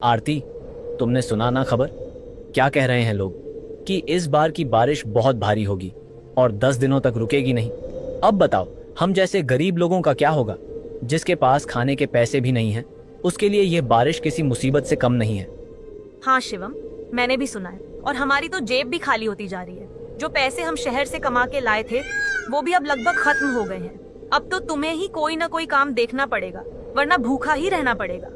आरती, तुमने सुना ना खबर? क्या कह रहे हैं लोग कि इस बार की बारिश बहुत भारी होगी और 10 दिनों तक रुकेगी नहीं। अब बताओ, हम जैसे गरीब लोगों का क्या होगा? जिसके पास खाने के पैसे भी नहीं हैं, उसके लिए यह बारिश किसी मुसीबत से कम नहीं है। हाँ शिवम, मैंने भी सुना है। और हमारी तो जेब भी खाली होती जा रही है। जो पैसे हम शहर से कमा के लाए थे वो भी अब लगभग खत्म हो गए हैं। अब तो तुम्हें ही कोई ना कोई काम देखना पड़ेगा, वरना भूखा ही रहना पड़ेगा।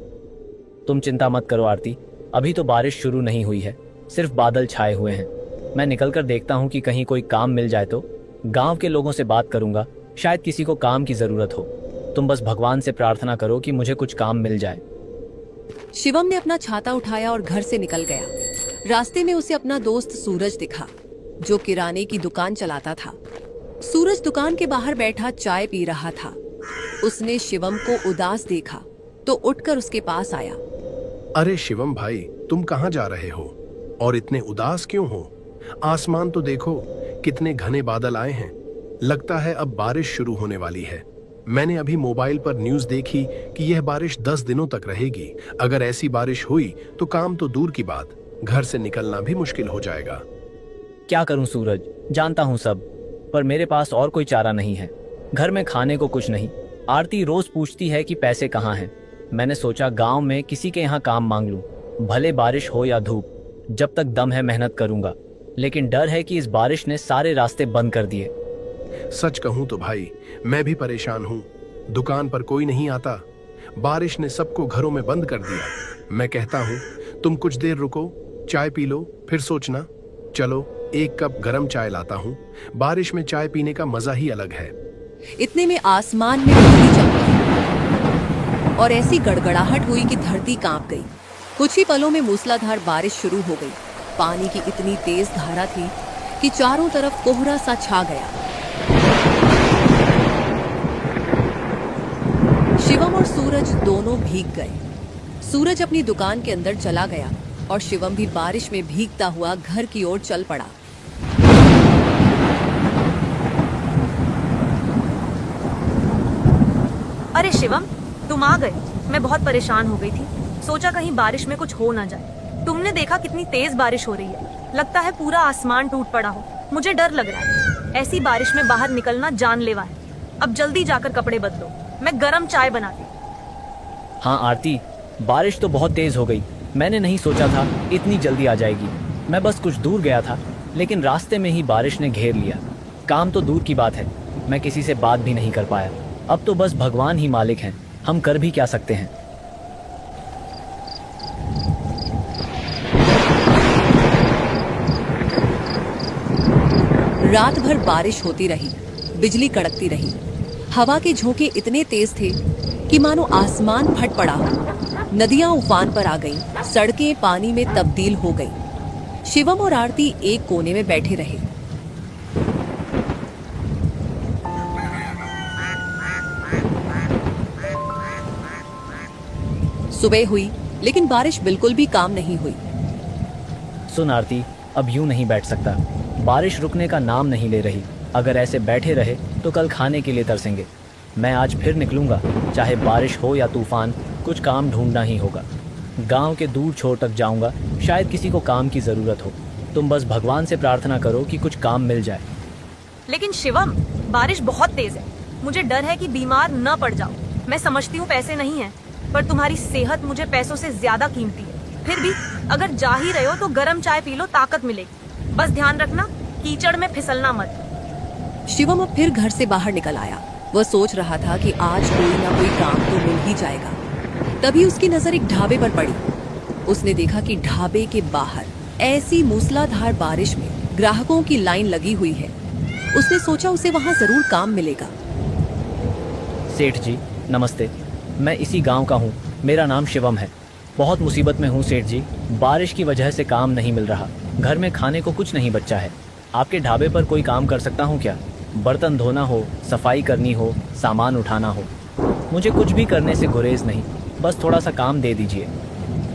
तुम चिंता मत करो आरती, अभी तो बारिश शुरू नहीं हुई है, सिर्फ बादल छाए हुए हैं। मैं निकल कर देखता हूँ कि कहीं कोई काम मिल जाए तो गांव के लोगों से बात करूंगा, शायद किसी को काम की जरूरत हो। तुम बस भगवान से प्रार्थना करो कि मुझे कुछ काम मिल जाए। शिवम ने अपना छाता उठाया और घर से निकल गया। रास्ते में उसे अपना दोस्त सूरज दिखा, जो किराने की दुकान चलाता था। सूरज दुकान के बाहर बैठा चाय पी रहा था। उसने शिवम को उदास देखा तो उठकर उसके पास आया। अरे शिवम भाई, तुम कहाँ जा रहे हो और इतने उदास क्यों हो? आसमान तो देखो, कितने घने बादल आए हैं। लगता है अब बारिश शुरू होने वाली है। मैंने अभी मोबाइल पर न्यूज़ देखी कि यह बारिश 10 दिनों तक रहेगी। अगर ऐसी बारिश हुई तो काम तो दूर की बात, घर से निकलना भी मुश्किल हो जाएगा। क्या करूं सूरज, जानता हूं सब, पर मेरे पास और कोई चारा नहीं है। घर में खाने को कुछ नहीं। आरती रोज पूछती है कि पैसे कहाँ हैं। मैंने सोचा गांव में किसी के यहाँ काम मांग लूं, भले बारिश हो या धूप, जब तक दम है मेहनत करूंगा। लेकिन डर है कि इस बारिश ने सारे रास्ते बंद कर दिए। सच कहूं तो भाई, मैं भी परेशान हूं। दुकान पर कोई नहीं आता। बारिश ने सबको घरों में बंद कर दिया। मैं कहता हूं तुम कुछ देर रुको, चाय पी लो, फिर सोचना। चलो, एक कप गरम चाय लाता हूं। बारिश में चाय पीने का मजा ही अलग है। इतने में आसमान में बिजली चमकी और ऐसी गड़गड़ाहट हुई कि धरती कांप गई। कुछ ही पलों में मूसलाधार बारिश शुरू हो गई। पानी की इतनी तेज धारा थी कि चारों तरफ कोहरा सा छा गया। शिवम और सूरज दोनों भीग गए। सूरज अपनी दुकान के अंदर चला गया और शिवम भी बारिश में भीगता हुआ घर की ओर चल पड़ा। अरे शिवम, तुम आ गए। मैं बहुत परेशान हो गई थी, सोचा कहीं बारिश में कुछ हो ना जाए। तुमने देखा कितनी तेज बारिश हो रही है। लगता है पूरा आसमान टूट पड़ा हो। मुझे डर लग रहा है। ऐसी बारिश में बाहर निकलना जानलेवा है। अब जल्दी जाकर कपड़े बदलो, मैं गरम चाय बनाती। हाँ आरती, बारिश तो बहुत तेज हो गई। मैंने नहीं सोचा था इतनी जल्दी आ जाएगी। मैं बस कुछ दूर गया था, लेकिन रास्ते में ही बारिश ने घेर लिया। काम तो दूर की बात है, मैं किसी से बात भी नहीं कर पाया। अब तो बस भगवान ही मालिक हैं, हम कर भी क्या सकते हैं। रात भर बारिश होती रही, बिजली कड़कती रही। हवा के झोंके इतने तेज थे कि मानो आसमान फट पड़ा हो। नदियां उफान पर आ गईं, सड़कें पानी में तब्दील हो गईं। शिवम और आरती एक कोने में बैठे रहे। सुबह हुई, लेकिन बारिश बिल्कुल भी काम नहीं हुई। सुन आरती, अब यूं नहीं बैठ सकता। बारिश रुकने का नाम नहीं ले रही। अगर ऐसे बैठे रहे तो कल खाने के लिए तरसेंगे। मैं आज फिर निकलूंगा, चाहे बारिश हो या तूफान, कुछ काम ढूंढना ही होगा। गांव के दूर छोर तक जाऊंगा, शायद किसी को काम की ज़रूरत हो। तुम बस भगवान से प्रार्थना करो कि कुछ काम मिल जाए। लेकिन शिवम, बारिश बहुत तेज है। मुझे डर है कि बीमार न पड़ जाओ। मैं समझती हूँ पैसे नहीं है, पर तुम्हारी सेहत मुझे पैसों से ज्यादा कीमती है। फिर भी अगर जा ही रहे हो तो गरम चाय पी लो, ताकत मिलेगी। बस ध्यान रखना, कीचड़ में फिसलना मत। शिवम अब फिर घर से बाहर निकल आया। वह सोच रहा था कि आज कोई ना कोई काम तो मिल ही जाएगा। तभी उसकी नजर एक ढाबे पर पड़ी। उसने देखा कि ढाबे के बाहर ऐसी मूसलाधार बारिश में ग्राहकों की लाइन लगी हुई है। उसने सोचा उसे वहां जरूर काम मिलेगा। सेठ जी नमस्ते, मैं इसी गांव का हूँ। मेरा नाम शिवम है। बहुत मुसीबत में हूँ सेठ जी। बारिश की वजह से काम नहीं मिल रहा। घर में खाने को कुछ नहीं बचा है। आपके ढाबे पर कोई काम कर सकता हूँ क्या? बर्तन धोना हो, सफाई करनी हो, सामान उठाना हो। मुझे कुछ भी करने से गुरेज नहीं, बस थोड़ा सा काम दे दीजिए।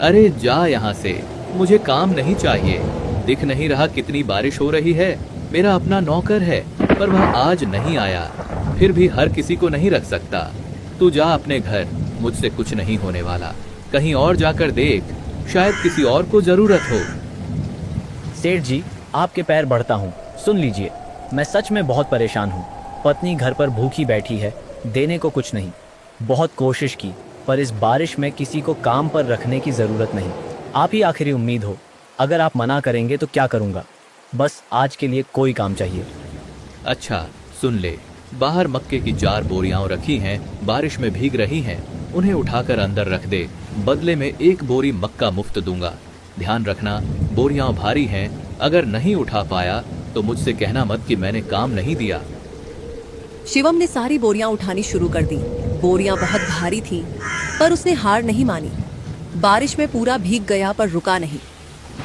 अरे जा यहाँ से, मुझे काम नहीं चाहिए। दिख नहीं रहा कितनी बारिश हो रही है? मेरा अपना नौकर है, पर वह आज नहीं आया। फिर भी हर किसी को नहीं रख सकता। तू जा अपने घर, मुझसे कुछ नहीं होने वाला। कहीं और जाकर देख, शायद किसी और को जरूरत हो। सेठ जी, आपके पैर बढ़ता हूँ, सुन लीजिए, मैं सच में बहुत परेशान हूँ। पत्नी घर पर भूखी बैठी है, देने को कुछ नहीं। बहुत कोशिश की, पर इस बारिश में किसी को काम पर रखने की ज़रूरत नहीं। आप ही आखिरी उम्मीद हो। अगर आप मना करेंगे तो क्या करूँगा। बस आज के लिए कोई काम चाहिए। अच्छा सुन ले, बाहर मक्के की 4 बोरियां रखी हैं, बारिश में भीग रही हैं, उन्हें उठाकर अंदर रख दे। बदले में 1 बोरी मक्का मुफ्त दूंगा। ध्यान रखना, बोरियां भारी हैं, अगर नहीं उठा पाया तो मुझसे कहना मत कि मैंने काम नहीं दिया। शिवम ने सारी बोरियां उठानी शुरू कर दी। बोरियां बहुत भारी थीं, पर उसने हार नहीं मानी। बारिश में पूरा भीग गया पर रुका नहीं।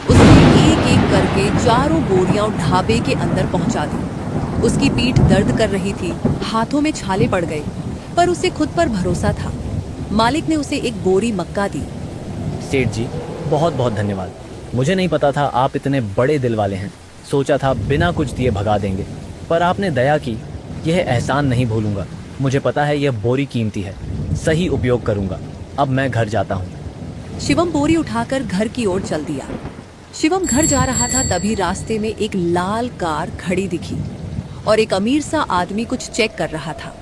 उसने एक एक करके 4 बोरियां ढाबे के अंदर पहुंचा दी। उसकी पीठ दर्द कर रही थी, हाथों में छाले पड़ गए, पर उसे खुद पर भरोसा था। मालिक ने उसे 1 बोरी मक्का दी। सेठ जी, बहुत बहुत धन्यवाद। मुझे नहीं पता था आप इतने बड़े दिल वाले हैं। सोचा था बिना कुछ दिए भगा देंगे, पर आपने दया की। यह एहसान नहीं भूलूंगा। मुझे पता है यह बोरी कीमती है, सही उपयोग करूंगा। अब मैं घर जाता हूँ। शिवम बोरी उठाकर घर की ओर चल दिया। शिवम घर जा रहा था, तभी रास्ते में एक लाल कार खड़ी दिखी और एक अमीर सा आदमी कुछ चेक कर रहा था।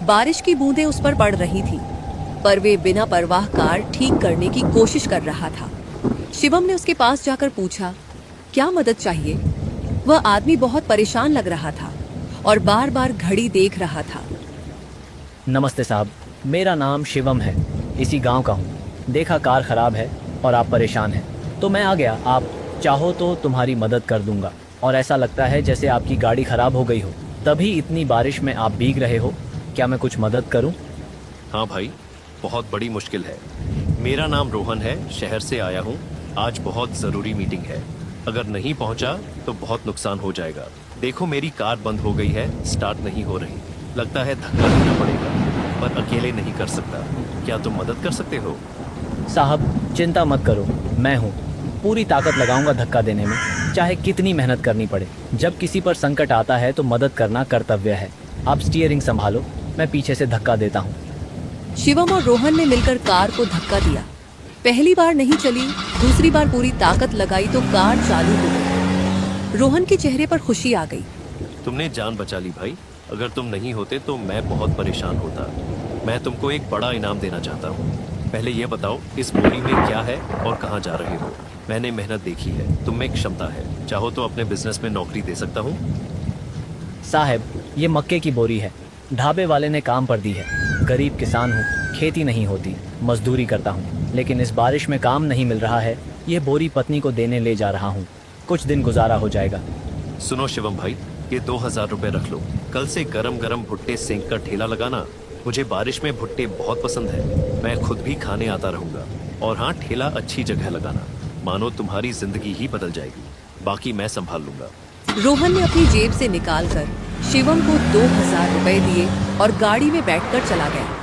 बारिश की बूंदें उस पर पड़ रही थी, पर वे बिना परवाह कार ठीक करने की कोशिश कर रहा था। शिवम ने उसके पास जाकर पूछा, क्या मदद चाहिए? वह आदमी बहुत परेशान लग रहा था और बार बार घड़ी देख रहा था। नमस्ते साहब, मेरा नाम शिवम है, इसी गांव का हूँ। देखा कार खराब है और आप परेशान हैं, तो मैं आ गया। आप चाहो तो तुम्हारी मदद कर दूंगा। और ऐसा लगता है जैसे आपकी गाड़ी खराब हो गई हो, तभी इतनी बारिश में आप भीग रहे हो। क्या मैं कुछ मदद करूं? हाँ भाई, बहुत बड़ी मुश्किल है। मेरा नाम रोहन है, शहर से आया हूँ। आज बहुत ज़रूरी मीटिंग है, अगर नहीं पहुँचा तो बहुत नुकसान हो जाएगा। देखो मेरी कार बंद हो गई है, स्टार्ट नहीं हो रही। लगता है धक्का देना पड़ेगा, पर अकेले नहीं कर सकता। क्या तुम मदद कर सकते हो? साहब चिंता मत करो, मैं हूँ। पूरी ताकत लगाऊंगा धक्का देने में, चाहे कितनी मेहनत करनी पड़े। जब किसी पर संकट आता है तो मदद करना कर्तव्य है। आप स्टीयरिंग संभालो, मैं पीछे से धक्का देता हूँ। शिवम और रोहन ने मिलकर कार को धक्का दिया। पहली बार नहीं चली, दूसरी बार पूरी ताकत लगाई तो कार चालू हो गई। रोहन के चेहरे पर खुशी आ गई। तुमने जान बचा ली भाई। अगर तुम नहीं होते तो मैं बहुत परेशान होता। मैं तुमको एक बड़ा इनाम देना चाहता हूँ। पहले ये बताओ, इस बोरी में क्या है और कहाँ जा रहे हो? मैंने मेहनत देखी है, तुम में क्षमता है। चाहो तो अपने बिजनेस में नौकरी दे सकता हूँ। साहब, ये मक्के की बोरी है, ढाबे वाले ने काम पर दी है। गरीब किसान हूँ, खेती नहीं होती, मजदूरी करता हूँ, लेकिन इस बारिश में काम नहीं मिल रहा है। ये बोरी पत्नी को देने ले जा रहा हूँ, कुछ दिन गुजारा हो जाएगा। सुनो शिवम भाई, ये 2000 रुपए रख लो। कल से गरम गरम भुट्टे सेंक कर ठेला लगाना। मुझे बारिश में भुट्टे बहुत पसंद है, मैं खुद भी खाने आता रहूंगा। और हाँ, ठेला अच्छी जगह लगाना, मानो तुम्हारी जिंदगी ही बदल जाएगी। बाकी मैं संभाल लूंगा। रोहन ने अपनी जेब से निकालकर शिवम को 2000 रुपए दिए और गाड़ी में बैठकर चला गया।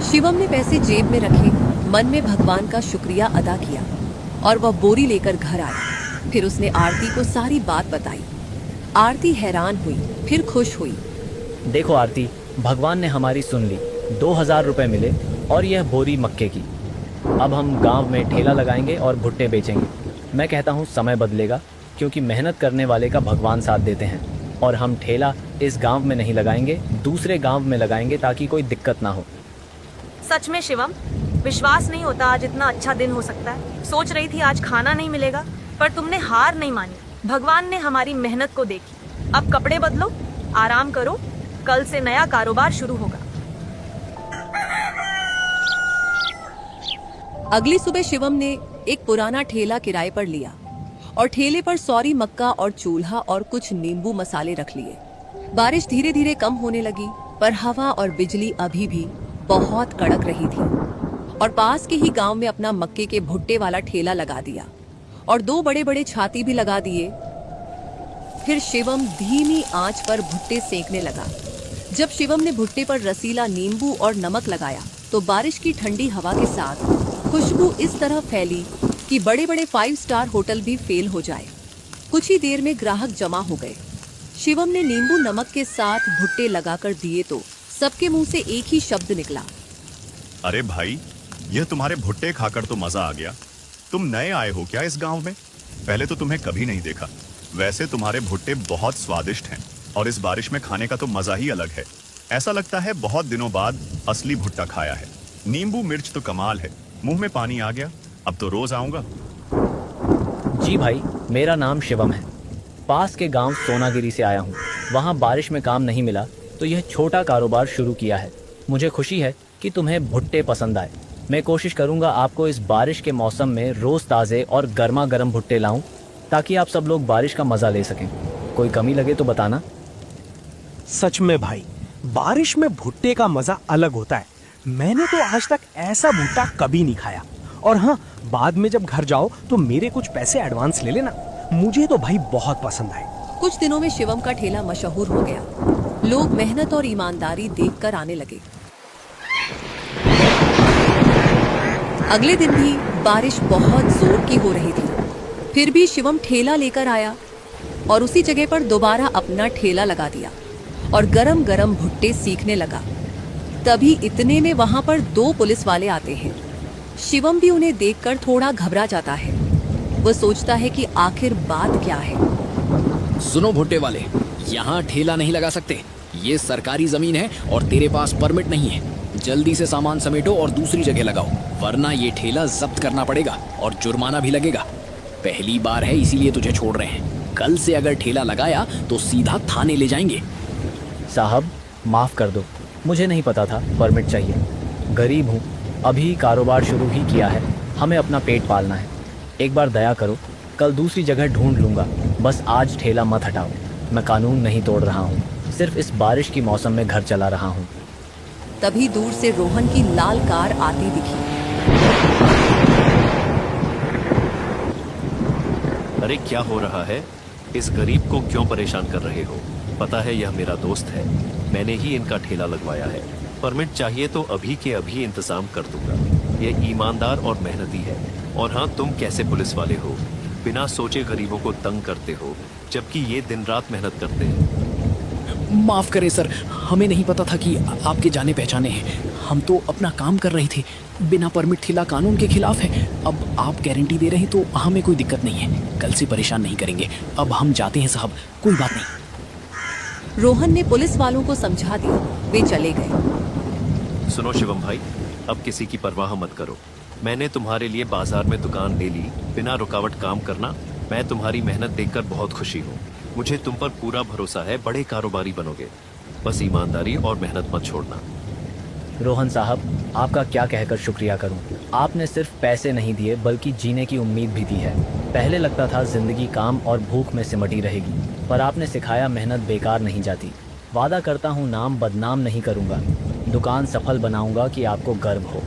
शिवम ने पैसे जेब में रखे, मन में भगवान का शुक्रिया अदा किया और वह बोरी लेकर घर आया। फिर उसने आरती को सारी बात बताई। आरती हैरान हुई, फिर खुश हुई। देखो आरती, भगवान ने हमारी सुन ली। 2000 रुपये मिले और यह बोरी मक्के की। अब हम गांव में ठेला लगाएंगे और भुट्टे बेचेंगे। मैं कहता हूँ समय बदलेगा, क्योंकि मेहनत करने वाले का भगवान साथ देते हैं। और हम ठेला इस गांव में नहीं लगाएंगे, दूसरे गांव में लगाएंगे, ताकि कोई दिक्कत ना हो। सच में शिवम, विश्वास नहीं होता आज इतना अच्छा दिन हो सकता है। सोच रही थी आज खाना नहीं मिलेगा, पर तुमने हार नहीं मानी। भगवान ने हमारी मेहनत को देखी। अब कपड़े बदलो, आराम करो, कल से नया कारोबार शुरू होगा। अगली सुबह शिवम ने एक पुराना ठेला किराए पर लिया और ठेले पर सौरी मक्का और चूल्हा और कुछ नींबू मसाले रख लिए। बारिश धीरे धीरे कम होने लगी, पर हवा और बिजली अभी भी बहुत कड़क रही थी। और पास के ही गांव में अपना मक्के के भुट्टे वाला ठेला लगा दिया और 2 बड़े बड़े छाती भी लगा दिए। फिर शिवम धीमी आंच पर भुट्टे सेंकने लगा। जब शिवम ने भुट्टे पर रसीला नींबू और नमक लगाया तो बारिश की ठंडी हवा के साथ खुशबू इस तरह फैली कि बड़े बड़े 5 स्टार होटल भी फेल हो जाए। कुछ ही देर में ग्राहक जमा हो गए। शिवम ने नींबू नमक के साथ भुट्टे लगाकर दिए तो सबके मुंह से एक ही शब्द निकला, अरे भाई, यह तुम्हारे भुट्टे खाकर तो मजा आ गया। तुम नए आए हो क्या इस गांव में? पहले तो तुम्हें कभी नहीं देखा। वैसे तुम्हारे भुट्टे बहुत स्वादिष्ट हैं और इस बारिश में खाने का तो मजा ही अलग है। ऐसा लगता है बहुत दिनों बाद असली भुट्टा खाया है। नींबू मिर्च तो कमाल है। मुंह में पानी आ गया। अब तो रोज आऊंगा। जी भाई, मेरा नाम शिवम है। पास के गांव सोनागिरी से आया हूँ। वहाँ बारिश में काम नहीं मिला तो यह छोटा कारोबार शुरू किया है। मुझे खुशी है कि तुम्हें भुट्टे पसंद आए। मैं कोशिश करूँगा आपको इस बारिश के मौसम में रोज़ ताज़े और गर्मा गर्म भुट्टे लाऊं, ताकि आप सब लोग बारिश का मज़ा ले सकें। कोई कमी लगे तो बताना। सच में भाई, बारिश में भुट्टे का मजा अलग होता है। मैंने तो आज तक ऐसा भुट्टा कभी नहीं खाया। और हाँ, बाद में जब घर जाओ तो मेरे कुछ पैसे एडवांस ले लेना। मुझे तो भाई बहुत पसंद आए। कुछ दिनों में शिवम का ठेला मशहूर हो गया। लोग मेहनत और ईमानदारी देखकर आने लगे। अगले दिन भी बारिश बहुत जोर की हो रही थी। फिर भी शिवम ठेला लेकर आया और उसी जगह पर दोबारा अपना ठेला लगा दिया और गरम गरम भुट्टे सीखने लगा। तभी इतने में वहां पर 2 पुलिस वाले आते हैं। शिवम भी उन्हें देखकर थोड़ा घबरा जाता है। वह सोचता है कि आखिर बात क्या है। सुनो भुट्टे वाले, यहाँ ठेला नहीं लगा सकते। ये सरकारी जमीन है और तेरे पास परमिट नहीं है। जल्दी से सामान समेटो और दूसरी जगह लगाओ, वरना ये ठेला जब्त करना पड़ेगा और जुर्माना भी लगेगा। पहली बार है इसीलिए तुझे छोड़ रहे हैं। कल से अगर ठेला लगाया तो सीधा थाने ले जाएंगे। साहब, माफ़ कर दो, मुझे नहीं पता था परमिट चाहिए। गरीब हूँ, अभी कारोबार शुरू ही किया है। हमें अपना पेट पालना है। एक बार दया करो, कल दूसरी जगह ढूंढ लूँगा। बस आज ठेला मत हटाओ। मैं कानून नहीं तोड़ रहा हूँ, सिर्फ इस बारिश की मौसम में घर चला रहा हूँ। तभी दूर से रोहन की लाल कार आती दिखी। अरे क्या हो रहा है? इस गरीब को क्यों परेशान कर रहे हो? पता है यह मेरा दोस्त है। मैंने ही इनका ठेला लगवाया है। परमिट चाहिए तो अभी के अभी इंतजाम कर दूंगा। ये ईमानदार और मेहनती है। और हाँ, तुम कैसे पुलिस वाले हो? बिना सोचे गरीबों को तंग करते हो, जबकि ये दिन रात मेहनत करते हैं। माफ करें सर, हमें नहीं पता था कि आपके जाने पहचाने हैं। हम तो अपना काम कर रहे थे। बिना परमिट ठेला कानून के खिलाफ है। अब आप गारंटी दे रहे हैं तो हमें कोई दिक्कत नहीं है। कल से परेशान नहीं करेंगे। अब हम जाते हैं साहब, कोई बात नहीं। रोहन ने पुलिस वालों को समझा दिया। वे चले गए। सुनो शिवम भाई, अब किसी की परवाह मत करो। मैंने तुम्हारे लिए बाजार में दुकान ले ली। बिना रुकावट काम करना। मैं तुम्हारी मेहनत देखकर बहुत खुशी हूँ। मुझे तुम पर पूरा भरोसा है। बड़े कारोबारी बनोगे। बस ईमानदारी और मेहनत मत छोड़ना। रोहन साहब, आपका क्या कहकर शुक्रिया करूं? आपने सिर्फ पैसे नहीं दिए बल्कि जीने की उम्मीद भी दी है। पहले लगता था जिंदगी काम और भूख में सिमटी रहेगी, पर आपने सिखाया मेहनत बेकार नहीं जाती। वादा करता हूं नाम बदनाम नहीं करूंगा। दुकान सफल बनाऊंगा कि आपको गर्व हो।